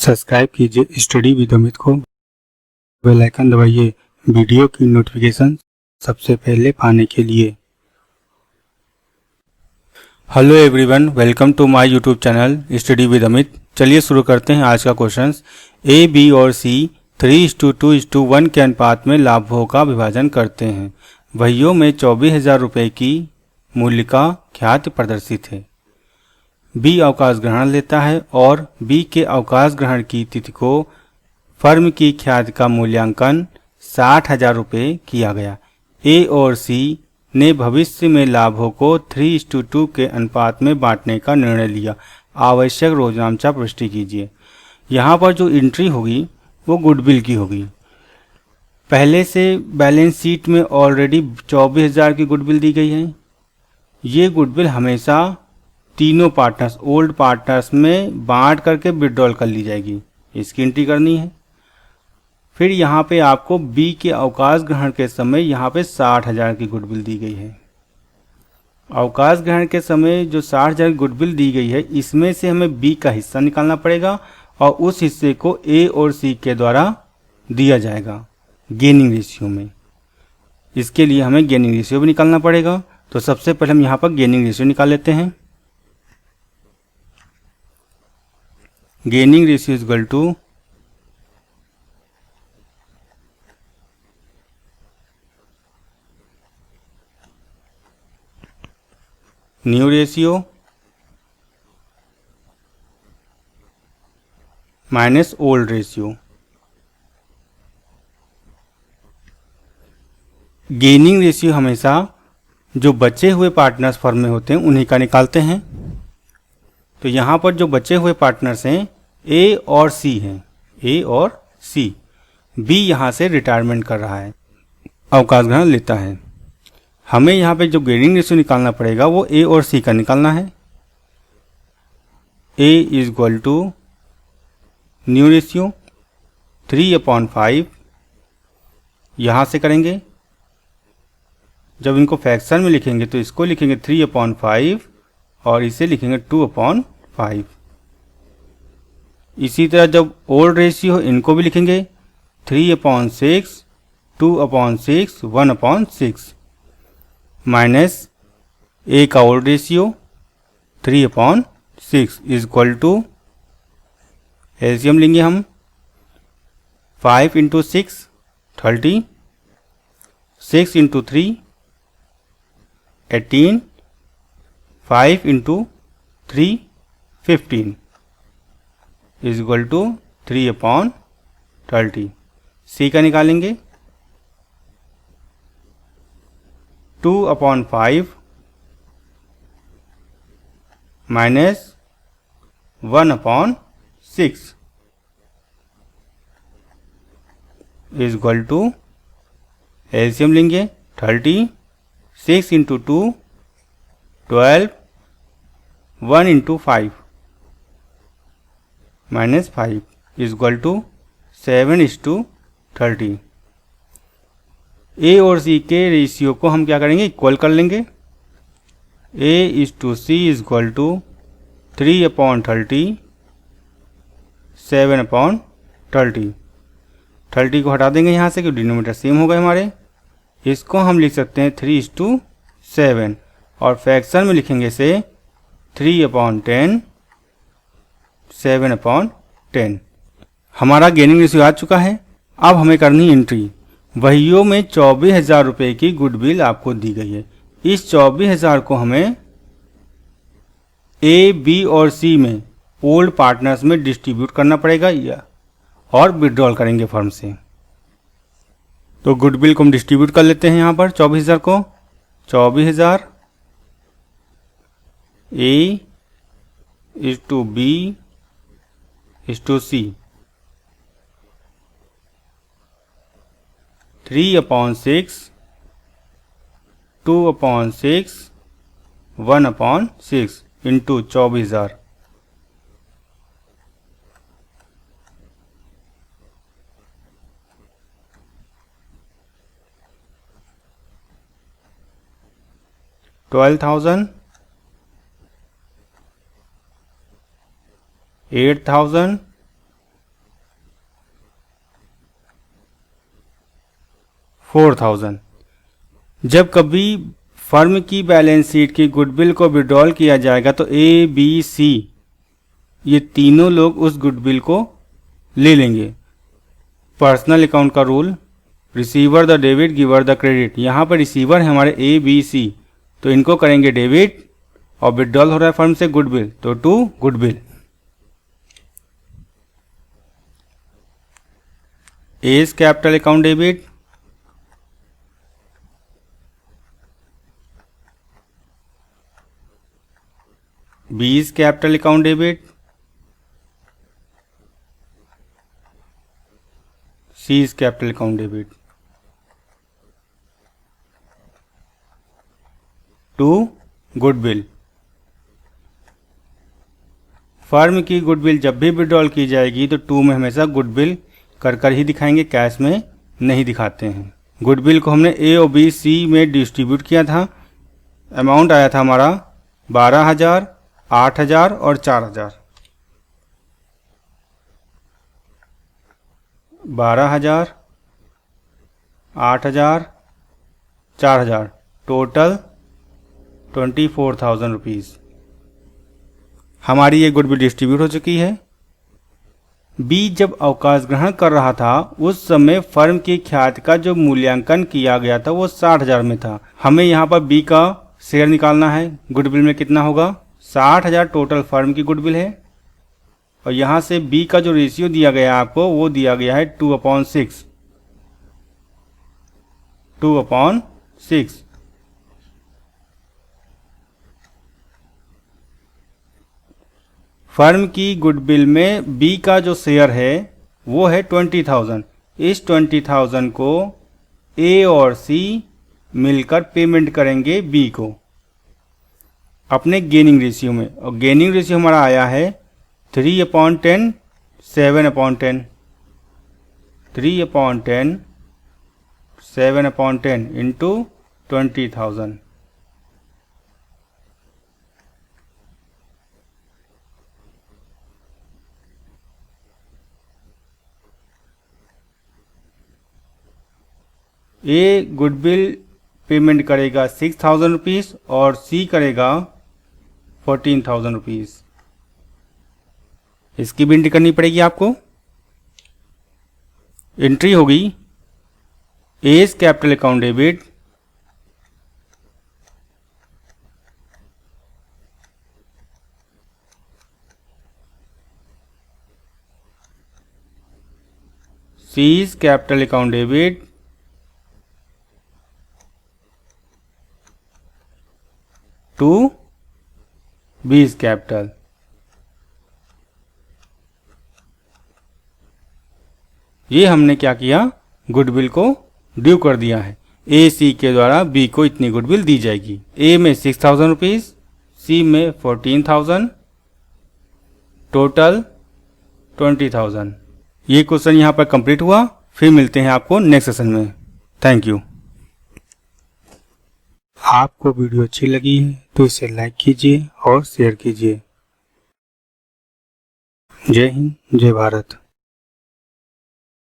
Subscribe कीजिए study with Amit को, bell icon दबाइए वीडियो की नोटिफिकेशन सबसे पहले पाने के लिए। Hello everyone, welcome to my YouTube channel study with Amit. चलिए शुरू करते हैं आज का क्वेश्चन। ए, बी और सी 3:2:1 के अनुपात में लाभों का विभाजन करते हैं। वहीयों में 24,000 रुपये की मूल्य का ख्याति प्रदर्शित है। बी अवकाश ग्रहण लेता है और बी के अवकाश ग्रहण की तिथि को फर्म की ख्याति का मूल्यांकन 60,000 रुपये किया गया। ए और सी ने भविष्य में लाभों को 3:2 के अनुपात में बांटने का निर्णय लिया। आवश्यक रोजनामचा पुष्टि कीजिए। यहाँ पर जो एंट्री होगी वो गुडविल की होगी। पहले से बैलेंस शीट में ऑलरेडी 24,000 की गुडविल दी गई है। ये गुडविल हमेशा तीनों पार्टनर्स, ओल्ड पार्टनर्स में बांट करके विड्रॉल कर ली जाएगी। इसकी एंट्री करनी है। फिर यहाँ पे आपको बी के अवकाश ग्रहण के समय यहाँ पे 60,000 की गुडविल दी गई है। अवकाश ग्रहण के समय जो 60,000 की गुडविल दी गई है, इसमें से हमें बी का हिस्सा निकालना पड़ेगा और उस हिस्से को ए और सी के द्वारा दिया जाएगा गेनिंग रेशियो में। इसके लिए हमें गेनिंग रेशियो भी निकालना पड़ेगा। तो सबसे पहले हम यहाँ पर गेनिंग रेशियो निकाल लेते हैं। Gaining ratio is equal to new ratio minus old ratio. Gaining ratio हमेशा जो बचे हुए पार्टनर्स फर्म में होते हैं उन्हीं का निकालते हैं। तो यहाँ पर जो बचे हुए पार्टनर्स हैं ए और सी हैं, ए और सी। बी यहाँ से रिटायरमेंट कर रहा है, अवकाश ग्रहण लेता है। हमें यहाँ पे जो गेनिंग रेशियो निकालना पड़ेगा वो ए और सी का निकालना है। A is equal to new ratio 3/5। यहाँ से करेंगे, जब इनको फ्रैक्शन में लिखेंगे तो इसको लिखेंगे 3/5 और इसे लिखेंगे 2/5। इसी तरह जब ओल्ड रेशियो इनको भी लिखेंगे 3/6, 2/6, 1/6 माइनस ए का old ratio 3/6 is equal to LCM लेंगे हम 5 × 6 30, 6 × 3 18, 5 × 3 15 इज इक्वल टू 3/30। सी का निकालेंगे 2/5 minus 1/6 is equal to LCM लेंगे 30, 6 × 2 12, 1 × 5 minus 5 is equal to 7:30। A और सी के रेशियो को हम क्या करेंगे, इक्वल कर लेंगे। A/C is equal to 3/30, 7/30। 30 को हटा देंगे यहाँ से क्योंकि डिनोमिनेटर सेम हो गए हमारे। इसको हम लिख सकते हैं 3:7 और फ्रैक्शन में लिखेंगे इसे 3/10, 7/10। हमारा गेनिंग रेशियो आ चुका है। अब हमें करनी एंट्री। वहीयों में 24,000 रुपये की गुडविल आपको दी गई है। इस 24,000 को हमें ए, बी और सी में ओल्ड पार्टनर्स में डिस्ट्रीब्यूट करना पड़ेगा और विड्रॉल करेंगे फर्म से। तो गुडविल को हम डिस्ट्रीब्यूट कर लेते हैं। यहाँ पर 24,000 को 24,000 A is to B is to C 3/6, 2/6, 1/6 into 24,000 12,000, 8,000, 4000। जब कभी फर्म की बैलेंस शीट की गुडविल को विड्रॉल किया जाएगा तो ए बी सी ये तीनों लोग उस गुडविल को ले लेंगे। पर्सनल अकाउंट का rule, receiver the debit, giver the credit. यहाँ पर रिसीवर है हमारे ए बी सी, तो इनको करेंगे डेबिट, और विड्रॉल हो रहा है फर्म से गुडविल, तो to goodwill. A is capital account debit, B is capital account debit, C is capital account debit, to goodwill. Firm की गुडविल जब भी विड्रॉल की जाएगी तो टू में हमेशा गुडविल कर ही दिखाएंगे, कैश में नहीं दिखाते हैं। गुडविल को हमने ए और बी सी में डिस्ट्रीब्यूट किया था। अमाउंट आया था हमारा 12,000, 8,000 और 4,000। 12,000, 8,000, 4,000, टोटल 24,000 रुपीज़। हमारी ये गुडविल डिस्ट्रीब्यूट हो चुकी है। बी जब अवकाश ग्रहण कर रहा था उस समय फर्म की ख्याति का जो मूल्यांकन किया गया था वो 60,000 में था। हमें यहाँ पर बी का शेयर निकालना है। गुडविल में कितना होगा? 60,000 टोटल फर्म की गुडविल है, और यहाँ से बी का जो रेशियो दिया गया है आपको वो दिया गया है 2/6। 2/6। फर्म की गुडविल में बी का जो शेयर है वो है 20,000। इस 20,000 को ए और सी मिलकर पेमेंट करेंगे बी को अपने गेनिंग रेशियो में, और गेनिंग रेशियो हमारा आया है 3/10, 7/10। 3/10, 7/10 इंटू 20,000। ए गुडविल पेमेंट करेगा 6,000 रुपीज़ और सी करेगा 14,000 रुपीज़। इसकी भी एंट्री करनी पड़ेगी आपको। एंट्री होगी A is capital account debit, C is capital account debit, to B is capital. ये हमने क्या किया? गुडविल को ड्यू कर दिया है। ए सी के द्वारा बी को इतनी गुडविल दी जाएगी। ए में 6,000 रुपीज़, सी में 14,000, टोटल 20,000। ये क्वेश्चन यहाँ पर कंप्लीट हुआ। फिर मिलते हैं आपको नेक्स्ट सेशन में। Thank you. आपको वीडियो अच्छी लगी है तो इसे लाइक कीजिए और शेयर कीजिए। जय हिंद, जय भारत।